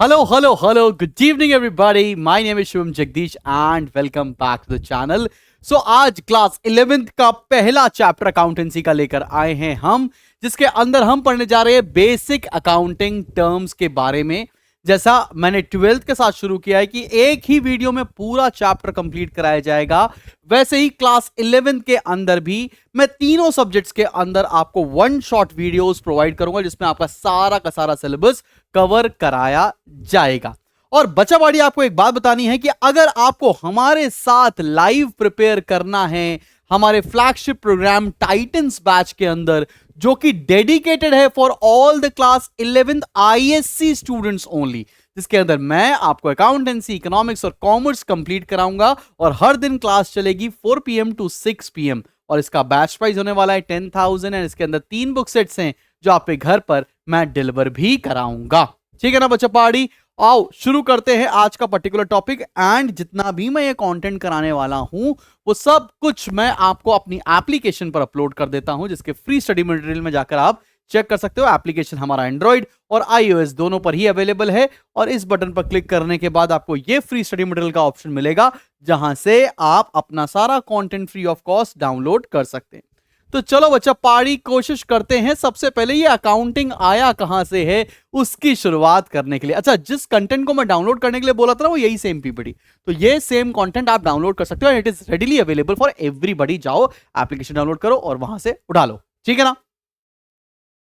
Hello. Good evening, everybody. My name is Shivam Jagdish, and welcome back to the channel. So, आज class 11th का पहला chapter accountancy का लेकर आए हैं हम, जिसके अंदर हम पढ़ने जा रहे हैं बेसिक अकाउंटिंग टर्म्स के बारे में। जैसा मैंने 12th के साथ शुरू किया है कि एक ही वीडियो में पूरा चैप्टर कंप्लीट कराया जाएगा, वैसे ही क्लास 11th के अंदर भी मैं तीनों सब्जेक्ट्स के अंदर आपको वन शॉट वीडियोस प्रोवाइड करूंगा, जिसमें आपका सारा का सारा सिलेबस कवर कराया जाएगा। और बच्चा बाड़ी, आपको एक बात बतानी है कि अगर आपको हमारे साथ लाइव प्रिपेयर करना है हमारे फ्लैगशिप प्रोग्राम टाइटन्स बैच के अंदर, जो कि डेडिकेटेड है for all the class 11th ISC students only, जिसके अंदर मैं आपको अकाउंटेंसी, इकोनॉमिक्स और कॉमर्स कंप्लीट कराऊंगा और हर दिन क्लास चलेगी 4 PM to 6 PM। और इसका बैच प्राइस होने वाला है 10,000 एंड इसके अंदर 3 बुक सेट्स हैं जो आपके घर पर मैं डिलीवर भी कराऊंगा। ठीक है ना बच्चा पार्टी, आओ शुरू करते हैं आज का पर्टिकुलर टॉपिक। एंड जितना भी मैं ये कंटेंट कराने वाला हूं वो सब कुछ मैं आपको अपनी एप्लीकेशन पर अपलोड कर देता हूं, जिसके फ्री स्टडी मटेरियल में जाकर आप चेक कर सकते हो। एप्लीकेशन हमारा एंड्रॉइड और iOS दोनों पर ही अवेलेबल है, और इस बटन पर क्लिक करने के बाद आपको ये फ्री स्टडी मटेरियल का ऑप्शन मिलेगा, जहां से आप अपना सारा content free of cost download कर सकते हैं। तो चलो बच्चा पाड़ी, कोशिश करते हैं सबसे पहले ये अकाउंटिंग आया कहां से है उसकी शुरुआत करने के लिए। अच्छा, जिस कंटेंट को मैं डाउनलोड करने के लिए बोला था ना, वो यही सेम पीपीटी, तो ये सेम कंटेंट आप डाउनलोड कर सकते हो। It is readily available for everybody. जाओ एप्लीकेशन डाउनलोड करो और वहां से उठा लो, ठीक है ना।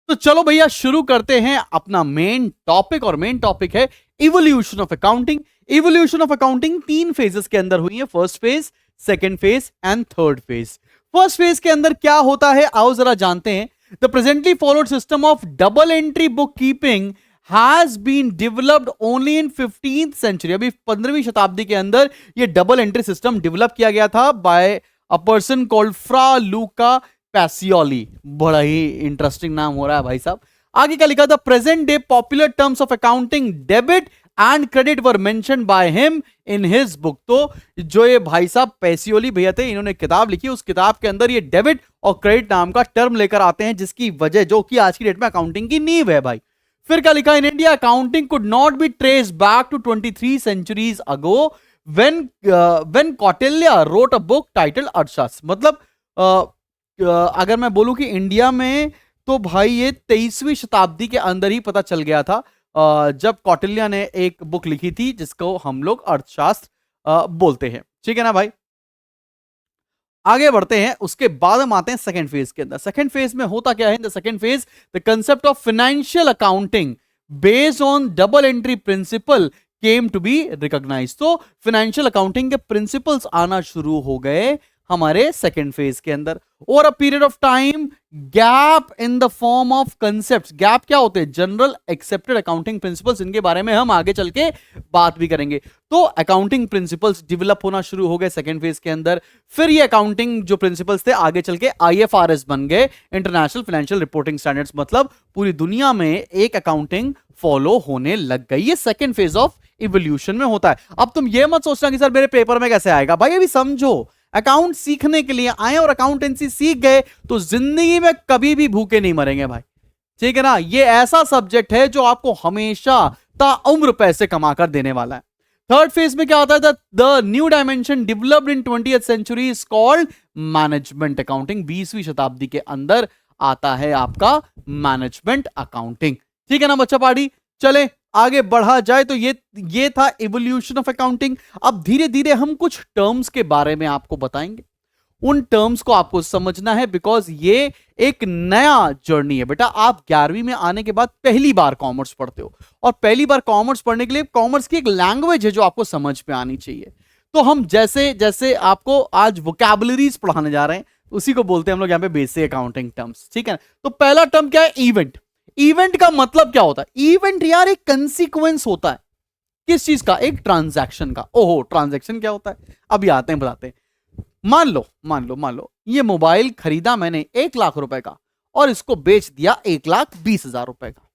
तो चलो भैया शुरू करते हैं अपना मेन टॉपिक, और मेन टॉपिक है evolution of accounting. Evolution of accounting 3 phases के अंदर हुई है, first phase, second phase and third phase. First phase के अंदर क्या होता है आओ जरा जानते हैं। The presently followed system of double entry book keeping has been developed only in 15th century. अभी 15वीं शताब्दी के अंदर ये डबल एंट्री सिस्टम डेवलप किया गया था bye a person called Fra Luka Pacioli. बड़ा ही इंटरेस्टिंग नाम हो रहा है भाई साहब। आगे क्या लिखा था, present day popular terms of accounting debit and credit were mentioned by him in his book. तो जो ये भाई साहब पैसियोली भैया थे, इन्होंने किताब लिखी, उस किताब के अंदर ये डेबिट और क्रेडिट नाम का टर्म लेकर आते हैं, जिसकी वजह जो कि आज की डेट में अकाउंटिंग की नींव है भाई। फिर क्या लिखा, in India accounting could not be traced back to 23 centuries ago when Kautilya wrote a book title Arthashastra. मतलब अगर मैं बोलूं कि इंडिया में तो भाई ये 23वीं शताब्दी के अंदर ही पता चल गया था, जब कौटिल्य ने एक बुक लिखी थी जिसको हम लोग अर्थशास्त्र बोलते हैं। ठीक है ना भाई, आगे बढ़ते हैं। उसके बाद हम आते हैं सेकंड फेज के अंदर। सेकंड फेज में होता क्या है, in the second phase the concept of financial accounting based on double entry principle came to be recognized. तो फाइनेंशियल अकाउंटिंग के प्रिंसिपल्स आना शुरू हो गए हमारे सेकंड फेज के अंदर। और a period of time gap in the form of concepts. Gap क्या होते हैं, जनरल एक्सेप्टेड अकाउंटिंग प्रिंसिपल्स, इनके बारे में हम आगे चल के बात भी करेंगे। तो अकाउंटिंग प्रिंसिपल्स डेवलप होना शुरू हो गए सेकंड फेज के अंदर। फिर ये अकाउंटिंग जो प्रिंसिपल्स थे आगे चल के IFRS बन गए, इंटरनेशनल फाइनेंशियल रिपोर्टिंग स्टैंडर्ड्स। मतलब पूरी दुनिया में एक अकाउंटिंग फॉलो होने लग गई। ये सेकंड फेज ऑफ इवोल्यूशन में होता है। अब तुम ये मत सोचना कि सर मेरे पेपर में कैसे आएगा, भाई अभी समझो। अकाउंट सीखने के लिए आए और अकाउंटेंसी सीख गए तो जिंदगी में कभी भी भूखे नहीं मरेंगे भाई, ठीक है ना। ये ऐसा सब्जेक्ट है जो आपको हमेशा ताउम्र पैसे कमाकर देने वाला है। थर्ड फेज में क्या होता है, the new dimension developed in 20th century is called management accounting. 20वीं शताब्दी के अंदर आता है आपका मैनेजमेंट अकाउंटिंग। ठीक है ना बच्चा पार्टी, चले आगे बढ़ा जाए। तो ये था इवोल्यूशन ऑफ अकाउंटिंग। अब धीरे धीरे हम कुछ टर्म्स के बारे में आपको बताएंगे। उन टर्म्स को आपको समझना है, बिकॉज ये एक नया जर्नी है बेटा। आप 11वीं में आने के बाद पहली बार कॉमर्स पढ़ते हो, और पहली बार कॉमर्स पढ़ने के लिए कॉमर्स की एक लैंग्वेज है जो आपको समझ में आनी चाहिए। तो हम जैसे जैसे आपको आज वोकैबुलरीज पढ़ाने जा रहे हैं, उसी को बोलते हैं हम लोग यहाँ पे बेसिक अकाउंटिंग टर्म्स, ठीक है ना। तो पहला टर्म क्या है, इवेंट। इवेंट का मतलब क्या होता है, इवेंट यार एक कंसीक्वेंस होता है किस चीज का, एक ट्रांजैक्शन का। ओहो, ट्रांजैक्शन क्या होता है, अभी आते हैं बताते हैं। मान लो ये मोबाइल खरीदा मैंने 1 लाख रुपए का, और इसको बेच दिया 1,20,000 रुपए का।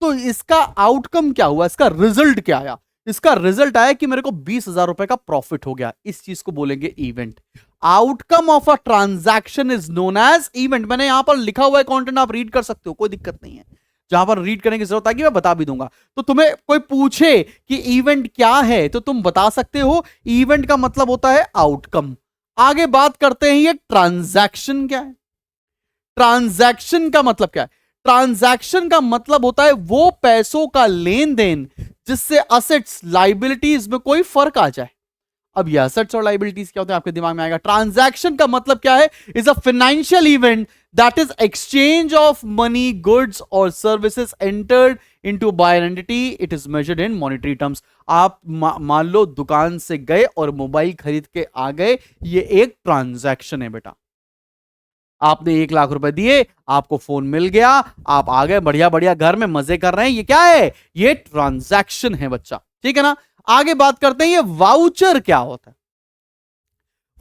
तो इसका आउटकम क्या हुआ, इसका रिजल्ट क्या आया, इसका रिजल्ट आया कि मेरे को 20,000 रुपए का प्रॉफिट हो गया। इस चीज को बोलेंगे event. Outcome of a transaction is known as event. मैंने यहां पर लिखा हुआ है कंटेंट, आप रीड कर सकते हो, कोई दिक्कत नहीं है। जहां पर रीड करने की जरूरत आएगी मैं बता भी दूंगा। तो तुम्हें कोई पूछे कि इवेंट क्या है तो तुम बता सकते हो इवेंट का मतलब होता है आउटकम। आगे बात करते हैं ये ट्रांजैक्शन क्या है। ट्रांजैक्शन का मतलब क्या है? ट्रांजैक्शन का मतलब होता है वो पैसों का लेन देन जिससे असेट्स लाइबिलिटीज में कोई फर्क आ जाए। अब ये असेट्स और लाइबिलिटीज क्या होते हैं आपके दिमाग में आएगा। ट्रांजैक्शन का मतलब क्या है? Is a financial event that is exchange of money, goods और services entered into by an entity. It is measured in monetary terms. आप मान लो दुकान से गए और मोबाइल खरीद के आ गए, ये एक ट्रांजैक्शन है बेटा। आपने 1 लाख रुपए दिए, आपको फोन मिल गया, आप आ गए बढ़िया बढ़िया घर में मजे कर रहे हैं, ये क्या है? ये ट्रांजैक्शन है बच्चा, ठीक है ना। आगे बात करते हैं ये वाउचर क्या होता है।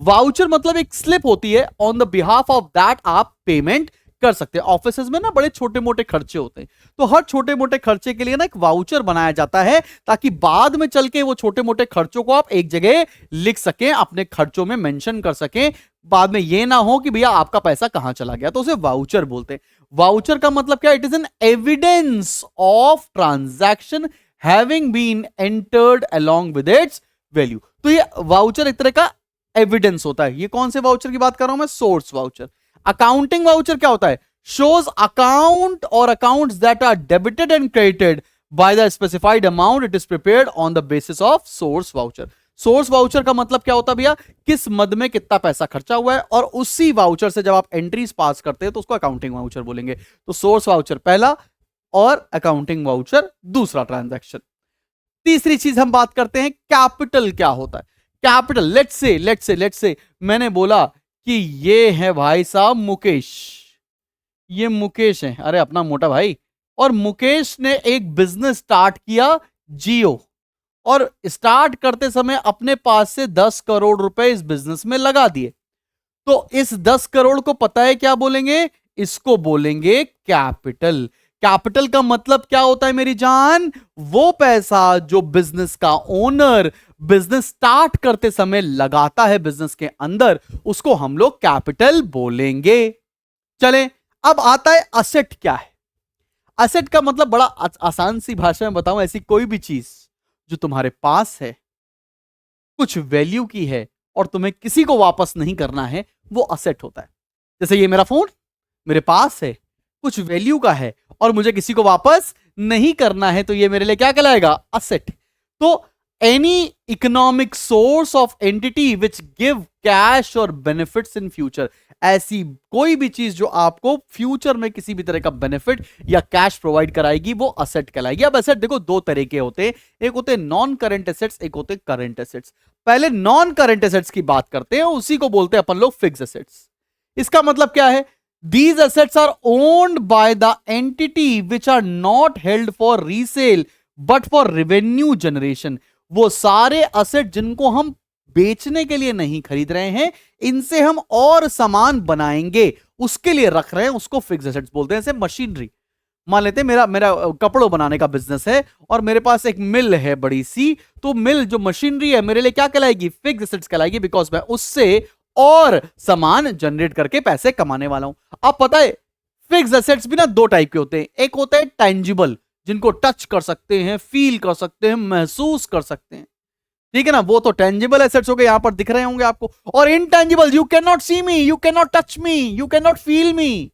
वाउचर मतलब एक स्लिप होती है on the behalf of that आप पेमेंट कर सकते हैं। ऑफिसेज में ना बड़े छोटे मोटे खर्चे होते हैं, तो हर छोटे मोटे खर्चे के लिए ना एक वाउचर बनाया जाता है ताकि बाद में चल के वो छोटे मोटे खर्चों को आप एक जगह लिख सकें, अपने खर्चों में मेंशन कर सकें, बाद में ये ना हो कि भैया आपका पैसा कहां चला गया। तो उसे वाउचर बोलते हैं। वाउचर का मतलब क्या? It is an evidence of transaction having been entered along with its value. तो ये वाउचर एक तरह का एविडेंस होता है। ये कौन से वाउचर की बात कर रहा हूं मैं? Source voucher. अकाउंटिंग वाउचर क्या होता है? शोज अकाउंट और accounts that are debited and credited by the specified amount. It is prepared on the basis of source voucher. Source voucher का मतलब क्या होता है भैया? किस मद में कितना पैसा खर्चा हुआ है, और उसी वाउचर से जब आप एंट्रीज पास करते हैं तो उसको अकाउंटिंग वाउचर बोलेंगे। तो सोर्स वाउचर पहला और अकाउंटिंग वाउचर दूसरा ट्रांजैक्शन। तीसरी चीज हम बात करते हैं कैपिटल क्या होता है। कैपिटल, लेट्स से मैंने बोला कि ये है भाई साहब मुकेश, ये मुकेश है, अरे अपना मोटा भाई, और मुकेश ने एक बिजनेस स्टार्ट किया जियो, और स्टार्ट करते समय अपने पास से 10 करोड़ रुपए इस बिजनेस में लगा दिए। तो इस 10 करोड़ को पता है क्या बोलेंगे? इसको बोलेंगे कैपिटल। कैपिटल का मतलब क्या होता है मेरी जान? वो पैसा जो बिजनेस का ओनर बिजनेस स्टार्ट करते समय लगाता है बिजनेस के अंदर, उसको हम लोग कैपिटल बोलेंगे। चलें, अब आता है असेट क्या है। असेट का मतलब बड़ा आसान सी भाषा में बताऊं, ऐसी कोई भी चीज जो तुम्हारे पास है, कुछ वैल्यू की है और तुम्हें किसी को वापस नहीं करना है, वो असेट होता है। जैसे ये मेरा फोन मेरे पास है, कुछ वैल्यू का है और मुझे किसी को वापस नहीं करना है, तो ये मेरे लिए क्या कहलाएगा? असेट। तो any economic source of entity which give cash और बेनिफिट्स इन फ्यूचर, ऐसी कोई भी चीज जो आपको फ्यूचर में किसी भी तरह का बेनिफिट या कैश प्रोवाइड कराएगी, वो असेट कहलाएगी। अब असेट देखो दो तरह के होते हैं, एक होते हैं नॉन करंट एसेट्स, एक होते हैं करंट एसेट्स। पहले नॉन करंट एसेट्स की बात करते हैं, उसी को बोलते हैं अपन लोग फिक्स एसेट्स। इसका मतलब क्या है? These assets are owned by the entity which are not held for resale but for revenue generation। वो सारे असेट जिनको हम बेचने के लिए नहीं खरीद रहे हैं, इनसे हम और सामान बनाएंगे उसके लिए रख रहे हैं, उसको फिक्स एसेट्स बोलते हैं। जैसे मशीनरी, मान लेते हैं मेरा कपड़ों बनाने का बिजनेस है और मेरे पास एक मिल है बड़ी सी, तो मिल जो मशीनरी है मेरे लिए क्या कहलाएगी? फिक्स एसेट्स कहलाएगी, बिकॉज मैं उससे और सामान जनरेट करके पैसे कमाने वाला हूं। अब पता है फिक्स एसेट्स भी ना दो टाइप के होते हैं। एक होते हैं टेंजिबल, जिनको टच कर सकते हैं, फील कर सकते हैं, महसूस कर सकते हैं, ठीक है ना, वो तो टेंजिबल एसेट्स हो गए, यहां पर दिख रहे होंगे आपको। और intangible, you can not see me, you can not touch me, you can not feel me,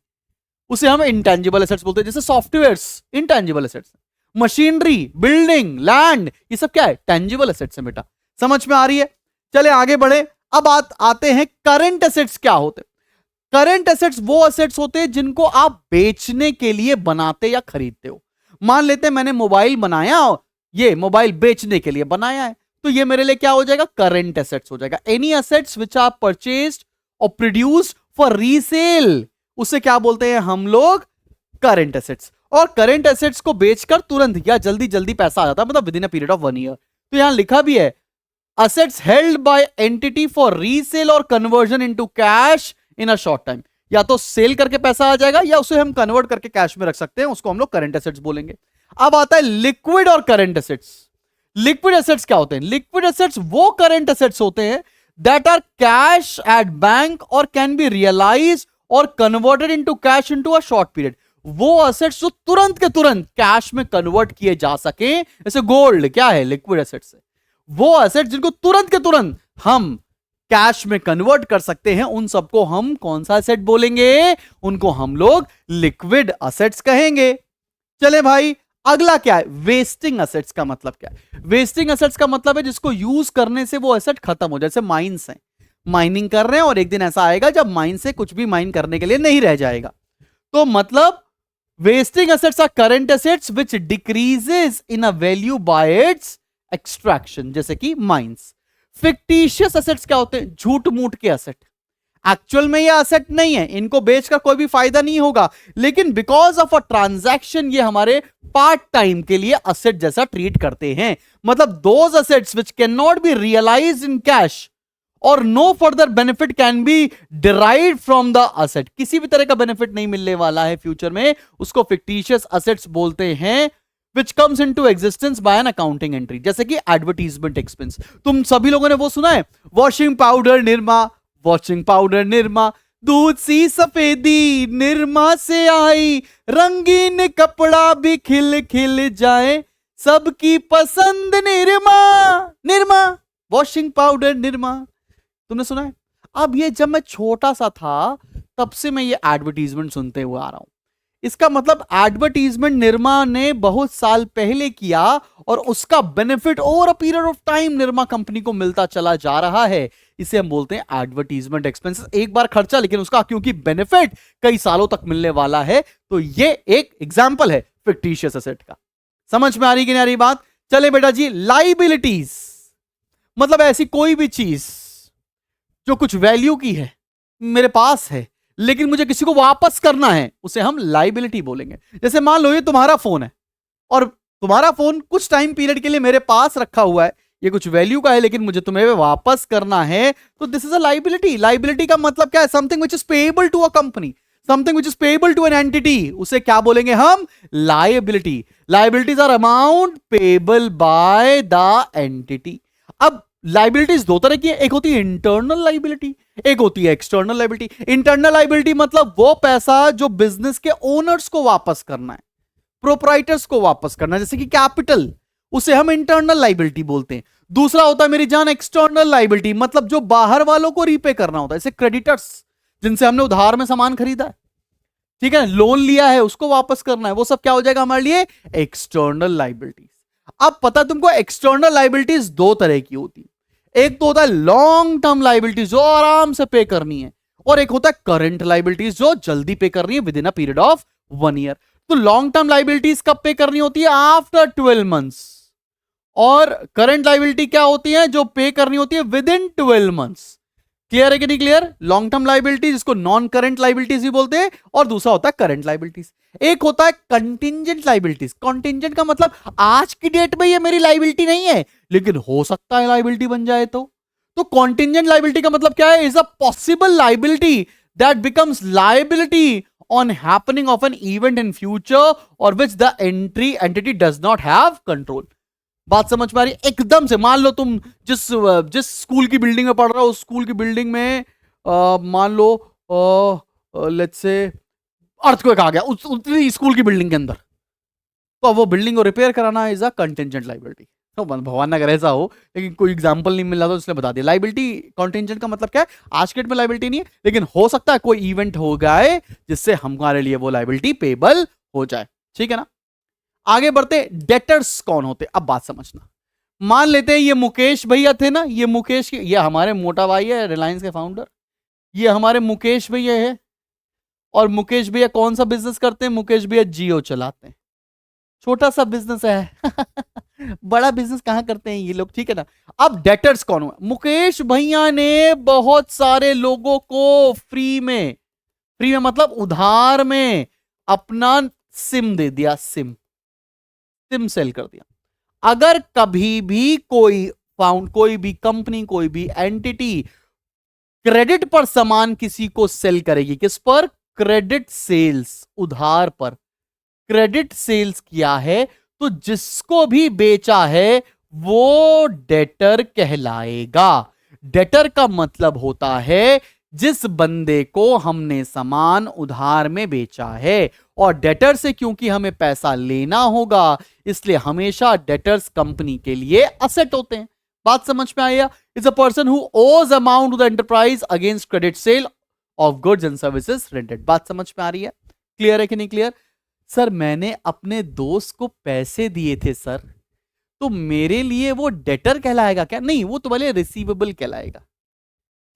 उसे हम इंटेंजिबल एसेट्स बोलते हैं। जैसे softwares intangible assets, machinery, building, land, ये सब क्या है? टेंजिबल एसेट्स है बेटा। समझ में आ रही है? चले आगे बढ़े। अब आते हैं करंट एसेट्स क्या होते हैं। करंट एसेट्स वो एसेट्स होते हैं जिनको आप बेचने के लिए बनाते या खरीदते हो। मान लेते हैं मैंने मोबाइल बनाया, ये मोबाइल बेचने के लिए बनाया है, तो ये मेरे लिए क्या हो जाएगा? करंट एसेट्स हो जाएगा। Any assets which are purchased और प्रोड्यूस्ड फॉर रीसेल, उसे क्या बोलते हैं हम लोग? Current assets. और करंट एसेट्स को बेचकर तुरंत या जल्दी जल्दी पैसा आ जाता है, मतलब with in a period of 1 year. तो यहां लिखा भी है assets held by entity for resale or conversion into cash in a short time। या तो सेल करके पैसा आ जाएगा या उसे हम कन्वर्ट करके कैश में रख सकते हैं, उसको हम लोग करंट एसेट्स बोलेंगे। अब आता है लिक्विड और करंट एसेट्स। लिक्विड एसेट्स क्या होते हैं? लिक्विड एसेट्स वो करंट एसेट्स होते हैं that are cash at bank और कैन बी रियलाइज और converted into cash into a short period. वो असेट्स जो तुरंत के तुरंत कैश में कन्वर्ट किए जा सके, जैसे गोल्ड क्या है, लिक्विड एसेट्स है। वो एसेट्स जिनको तुरंत के तुरंत हम कैश में कन्वर्ट कर सकते हैं, उन सबको हम कौन सा एसेट बोलेंगे? उनको हम लोग लिक्विड एसेट्स कहेंगे। चले भाई, अगला क्या है? वेस्टिंग एसेट्स का मतलब क्या है? वेस्टिंग एसेट्स का मतलब है जिसको यूज करने से वो एसेट खत्म हो जाए। जैसे माइंस हैं, माइनिंग कर रहे हैं और एक दिन ऐसा आएगा जब माइन से कुछ भी माइन करने के लिए नहीं रह जाएगा। तो मतलब wasting assets are current assets which decreases in a value by its extraction, जैसे कि माइंस। फिक्टिशियस एसेट्स क्या होते हैं? झूठ मूठ के एसेट। एक्चुअल में ये एसेट नहीं है, इनको बेचकर कोई भी फायदा नहीं होगा, लेकिन बिकॉज ऑफ अ ट्रांजैक्शन ये हमारे पार्ट टाइम के लिए एसेट जैसा ट्रीट करते हैं। मतलब those assets which can not be realised in cash और no further benefit can be derived from the asset. किसी भी तरह का बेनिफिट नहीं मिलने वाला है फ्यूचर में, उसको फिक्टिशियस एसेट्स बोलते हैं, which comes into existence by an accounting entry, जैसे कि एडवर्टीजमेंट एक्सपेंस। तुम सभी लोगों ने वो सुना है, washing powder Nirma, washing powder Nirma, दूध सी सफेदी निरमा से आई, रंगीन कपड़ा भी खिल खिल जाए, सबकी पसंद निरमा, निरमा वॉशिंग पाउडर निरमा। तुमने सुना है? अब ये जब मैं छोटा सा था तब से मैं ये एडवर्टीजमेंट सुनते हुए आ रहा हूं। इसका मतलब एडवर्टीजमेंट निरमा ने बहुत साल पहले किया और उसका benefit over a period of time Nirma company को मिलता चला जा रहा है। इसे हम बोलते हैं एडवर्टीजमेंट एक्सपेंसेस। एक बार खर्चा, लेकिन उसका क्योंकि बेनिफिट कई सालों तक मिलने वाला है, तो ये एक एग्जांपल है फिक्टिशियस एसेट का। समझ में आ रही कि नहीं आ रही बात? चले बेटा जी, लाइबिलिटीज मतलब ऐसी कोई भी चीज जो कुछ वैल्यू की है, मेरे पास है, लेकिन मुझे किसी को वापस करना है, उसे हम लाइबिलिटी बोलेंगे। जैसे मान लो ये तुम्हारा फोन है और तुम्हारा फोन कुछ टाइम पीरियड के लिए मेरे पास रखा हुआ है, ये कुछ वैल्यू का है, लेकिन मुझे तुम्हें वापस करना है, तो this is a liability. Liability का मतलब क्या है? Something which is payable to a company, something which is payable to an entity, उसे क्या बोलेंगे हम? Liability. Liabilities are amount payable by the entity. अब लाइबिलिटीज दो तरह की है, एक होती है इंटरनल लाइबिलिटी, एक होती है एक्सटर्नल लाइबिलिटी। इंटरनल लाइबिलिटी मतलब वो पैसा जो बिजनेस के ओनर्स को वापस करना है, प्रोप्राइटर्स को वापस करना है, जैसे कि कैपिटल, उसे हम इंटरनल लाइबिलिटी बोलते हैं। दूसरा होता है मेरी जान एक्सटर्नल लाइबिलिटी, मतलब जो बाहर वालों को रीपे करना होता है, जैसे क्रेडिटर्स जिनसे हमने उधार में सामान खरीदा है, ठीक है, लोन लिया है, उसको वापस करना है, वो सब क्या हो जाएगा हमारे लिए? External liabilities. अब पता तुमको एक्सटर्नल लाइबिलिटीज दो तरह की होती है। एक तो होता है लॉन्ग टर्म लाइबिलिटीज जो आराम से पे करनी है, और एक होता है करंट लाइबिलिटीज जो जल्दी पे करनी है with in a period of 1 year. तो लॉन्ग टर्म लाइबिलिटीज कब पे करनी होती है? After 12 months. और करंट लाइबिलिटी क्या होती है? जो पे करनी होती है विद इन 12 मंथ्स। क्लियर है कि नहीं क्लियर? लॉन्ग टर्म लाइबिलिटी जिसको नॉन करंट लाइबिलिटीज भी बोलते हैं, और दूसरा होता है करंट लाइबिलिटीज। एक होता है कंटिंजेंट लाइबिलिटीज। कंटिंजेंट का मतलब आज की डेट में ये मेरी लाइबिलिटी नहीं है, लेकिन हो सकता है लाइबिलिटी बन जाए। तो कंटिंजेंट लाइबिलिटी का मतलब क्या है? Is a possible liability that becomes liability on happening of an event in future और which the entity does not have control. बात समझ पा रही? एकदम से मान लो तुम जिस स्कूल की बिल्डिंग में पढ़ रहे हो, उस स्कूल की बिल्डिंग में मान लो लेट्स से अर्थक्वेक आ गया उतनी स्कूल की बिल्डिंग के अंदर, तो वो बिल्डिंग को रिपेयर कराना इज अ कंटिंजेंट लाइबिलिटी। तो भगवान अगर ऐसा हो, लेकिन कोई एग्जांपल नहीं मिल रहा तो इसलिए बता दिया। लाइबिलिटी कंटिंजेंट का मतलब क्या है? आज के डेट में लाइबिलिटी नहीं है, लेकिन हो सकता है कोई इवेंट हो गए जिससे हमारे लिए वो लाइबिलिटी पेबल हो जाए। ठीक है ना? आगे बढ़ते। डेटर्स कौन होते? अब बात समझना। मान लेते हैं ये मुकेश भैया थे ना, ये मुकेश, ये हमारे मोटा भाई है, रिलायंस के फाउंडर, ये हमारे मुकेश भैया है। और मुकेश भैया कौन सा बिजनेस करते हैं? मुकेश भैया जियो चलाते हैं। छोटा सा बिजनेस है बड़ा बिजनेस कहां करते हैं ये लोग, ठीक है ना? अब डेटर्स कौन हुआ? मुकेश भैया ने बहुत सारे लोगों को फ्री में मतलब उधार में अपना सिम दे दिया, सिम सेल कर दिया। अगर कभी भी कोई भी कंपनी, कोई भी एंटिटी क्रेडिट पर सामान किसी को सेल करेगी, किस पर? क्रेडिट सेल्स, उधार पर क्रेडिट सेल्स किया है, तो जिसको भी बेचा है वो डेटर कहलाएगा। डेटर का मतलब होता है जिस बंदे को हमने सामान उधार में बेचा है, और डेटर से क्योंकि हमें पैसा लेना होगा, इसलिए हमेशा डेटर्स कंपनी के लिए असेट होते हैं। बात समझ में आया? It's a person who owes amount to the enterprise against credit sale of goods and services rented. बात समझ में आ रही है? क्लियर है कि नहीं क्लियर? सर मैंने अपने दोस्त को पैसे दिए थे सर, तो मेरे लिए वो डेटर कहलाएगा क्या? नहीं, वो तुम्हारे लिए रिसीवेबल कहलाएगा।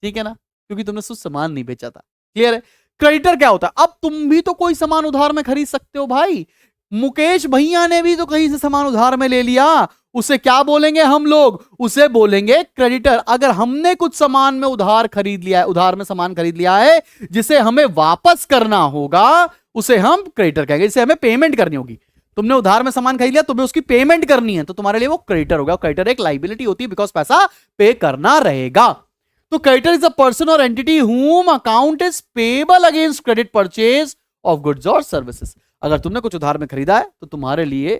ठीक है ना, क्योंकि तुमने कुछ सामान नहीं बेचा था। क्लियर है? क्रेडिटर क्या होता है? अब तुम भी तो कोई सामान उधार में खरीद सकते हो भाई। मुकेश भैया ने भी तो कहीं से सामान उधार में ले लिया, उसे क्या बोलेंगे हम लोग? उसे बोलेंगे क्रेडिटर। अगर हमने कुछ सामान में उधार खरीद लिया है, उधार में सामान खरीद लिया है जिसे हमें वापस करना होगा, उसे हम क्रेडिटर कहेंगे। जिसे हमें पेमेंट करनी होगी। तुमने उधार में सामान खरीद लिया, तुम्हें उसकी पेमेंट करनी है, तो तुम्हारे लिए वो क्रेडिटर होगा। क्रेडिटर एक लायबिलिटी होती है बिकॉज पैसा पे करना रहेगा। तो क्रेडिटर इज अ पर्सन और entity whom account is payable against credit purchase of goods और सर्विसेज। अगर तुमने कुछ उधार में खरीदा है तो तुम्हारे लिए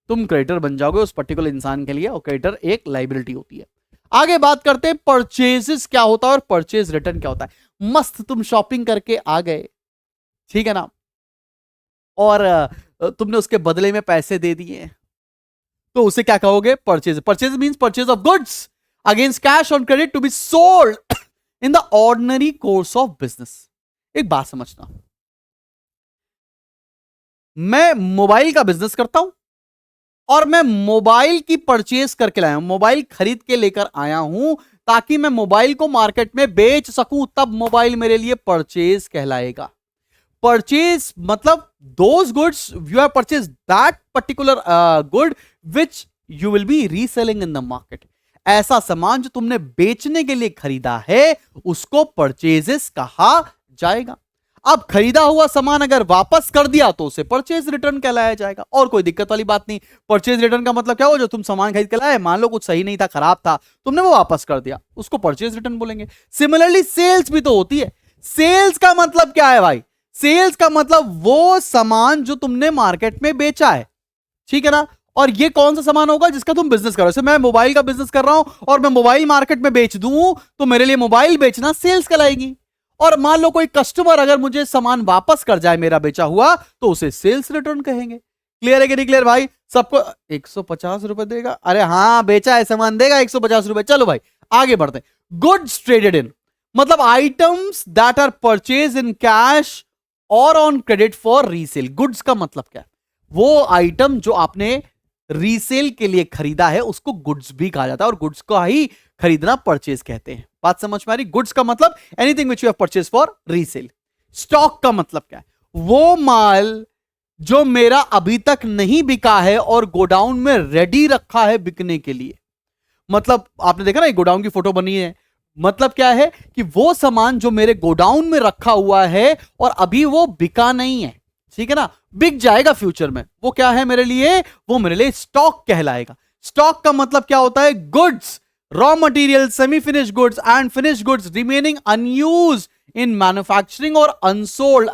तुम क्रेडिटर बन जाओगे उस पर्टिकुलर इंसान के लिए, और क्रेडिटर एक लायबिलिटी होती है। आगे बात करते हैं परचेजेस क्या होता है और परचेज रिटर्न क्या होता है। मस्त तुम शॉपिंग करके आ गए, ठीक है ना, और तुमने उसके बदले में पैसे दे दिए, तो उसे क्या कहोगे? Purchase. Purchase means purchase of goods against cash on credit to be sold in the ordinary course of business. एक बात समझना, मैं मोबाइल का बिजनेस करता हूं और मैं मोबाइल की परचेज करके लाया हूं, मोबाइल खरीद के लेकर आया हूं ताकि मैं मोबाइल को मार्केट में बेच सकूं, तब मोबाइल मेरे लिए परचेज कहलाएगा। परचेज मतलब those goods you have purchase that particular good which you will be reselling in the market. ऐसा सामान जो तुमने बेचने के लिए खरीदा है उसको परचेजेस कहा जाएगा। अब खरीदा हुआ सामान अगर वापस कर दिया तो उसे परचेज रिटर्न कहलाया जाएगा, और कोई दिक्कत वाली बात नहीं। परचेज रिटर्न का मतलब क्या हो? जो तुम सामान खरीद के लाए, मान लो कुछ सही नहीं था, खराब था, तुमने वो वापस कर दिया, उसको परचेज रिटर्न बोलेंगे। सिमिलरली सेल्स भी तो होती है। सेल्स का मतलब क्या है भाई? सेल्स का मतलब वो सामान जो तुमने मार्केट में बेचा है, ठीक है ना, और ये कौन सा सामान होगा जिसका तुम बिजनेस करो। जैसे मैं मोबाइल का बिजनेस कर रहा हूं और मैं मोबाइल मार्केट में बेच दूं तो मेरे लिए मोबाइल बेचना सेल्स कहलाएगी। और मान लो कोई कस्टमर अगर मुझे सामान वापस कर जाए मेरा बेचा हुआ, तो उसे सेल्स रिटर्न कहेंगे। क्लियर है कि नहीं क्लियर भाई? सबको 150 रुपए देगा? अरे हाँ, बेचा है सामान, देगा 150 रुपए। चलो भाई आगे बढ़ते हैं। गुड्स ट्रेडेड इन मतलब items that are purchase in cash और on credit for resale. Goods का मतलब क्या है? वो आइटम जो आपने रीसेल के लिए खरीदा है उसको गुड्स भी कहा जाता है, और गुड्स को ही खरीदना परचेज कहते हैं। बात समझ में आ रही? गुड्स का मतलब anything which you have purchase for resale. Stock का मतलब क्या है? वो माल जो मेरा अभी तक नहीं बिका है और गोडाउन में रेडी रखा है बिकने के लिए। मतलब आपने देखा ना, गोडाउन की फोटो बनी है, मतलब क्या है कि वो सामान जो मेरे गोडाउन में रखा हुआ है और अभी वो बिका नहीं है, ठीक है ना, बिक जाएगा फ्यूचर में, वो क्या है मेरे लिए? वो मेरे लिए स्टॉक कहलाएगा। स्टॉक का मतलब क्या होता है? Goods, raw material, semi finish goods and finish goods remaining unused in manufacturing और unsold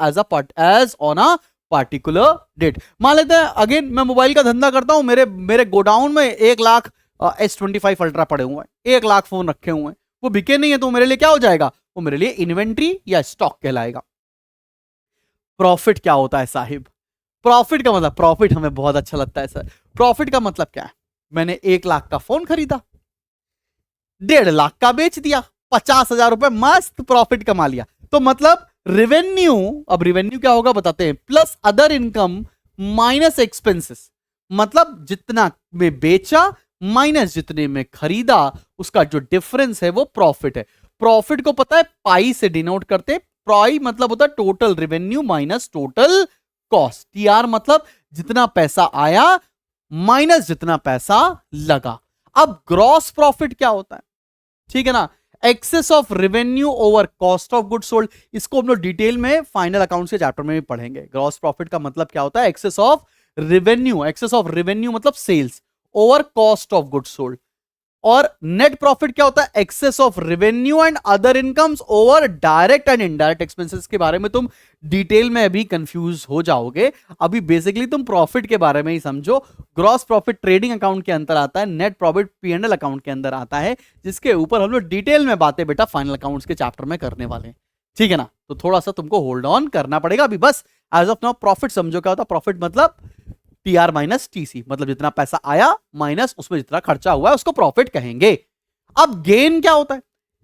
as on a particular date. मान लेते हैं अगेन मैं मोबाइल का धंधा करता हूं, मेरे गोडाउन में 1 लाख S25 अल्ट्रा पड़े हुए हैं, 1 लाख फोन रखे हुए हैं, वो बिके नहीं है, तो मेरे लिए क्या हो जाएगा? वो मेरे लिए इन्वेंट्री या स्टॉक कहलाएगा। प्रॉफिट क्या होता है साहिब? प्रॉफिट का मतलब, प्रॉफिट हमें बहुत अच्छा लगता है सर। प्रॉफिट का मतलब क्या है? मैंने 1 लाख का फोन खरीदा, 1.5 लाख का बेच दिया, 50,000 रुपए मस्त प्रॉफिट कमा लिया। तो मतलब रेवेन्यू, अब रेवेन्यू क्या होगा बताते हैं, plus other income minus expenses. मतलब जितना में बेचा माइनस जितने में खरीदा, उसका जो डिफरेंस है वो प्रॉफिट है। प्रॉफिट को पता है पाई से डिनोट करते हैं। पाई मतलब होता है total revenue minus total cost. TR मतलब जितना पैसा आया माइनस जितना पैसा लगा। अब ग्रॉस प्रॉफिट क्या होता है? ठीक है ना, excess of revenue over cost of goods sold. इसको हम लोग डिटेल में फाइनल अकाउंट्स के चैप्टर में भी पढ़ेंगे। ग्रॉस प्रॉफिट का मतलब क्या होता है? Excess of revenue, excess of revenue मतलब sales over cost of goods sold. और नेट प्रॉफिट क्या होता है? Excess of revenue and other incomes over direct and indirect expenses. के बारे में तुम डिटेल में अभी कंफ्यूज हो जाओगे, अभी बेसिकली तुम प्रॉफिट के बारे में ही समझो। ग्रॉस प्रॉफिट ट्रेडिंग अकाउंट के अंदर आता है, नेट प्रॉफिट P&L अकाउंट के अंदर आता है, जिसके ऊपर हम लोग डिटेल में बातें बेटा फाइनल अकाउंट्स के चैप्टर में करने वाले हैं, ठीक है ना। तो थोड़ा सा तुमको होल्ड ऑन करना पड़ेगा, अभी बस एज ऑफ नाउ प्रॉफिट समझो क्या होता है। प्रॉफिट मतलब टीआर माइनस टीसी, मतलब जितना पैसा आया माइनस उसमें जितना खर्चा हुआ है उसको प्रॉफिट कहेंगे। अब गेन क्या होता है?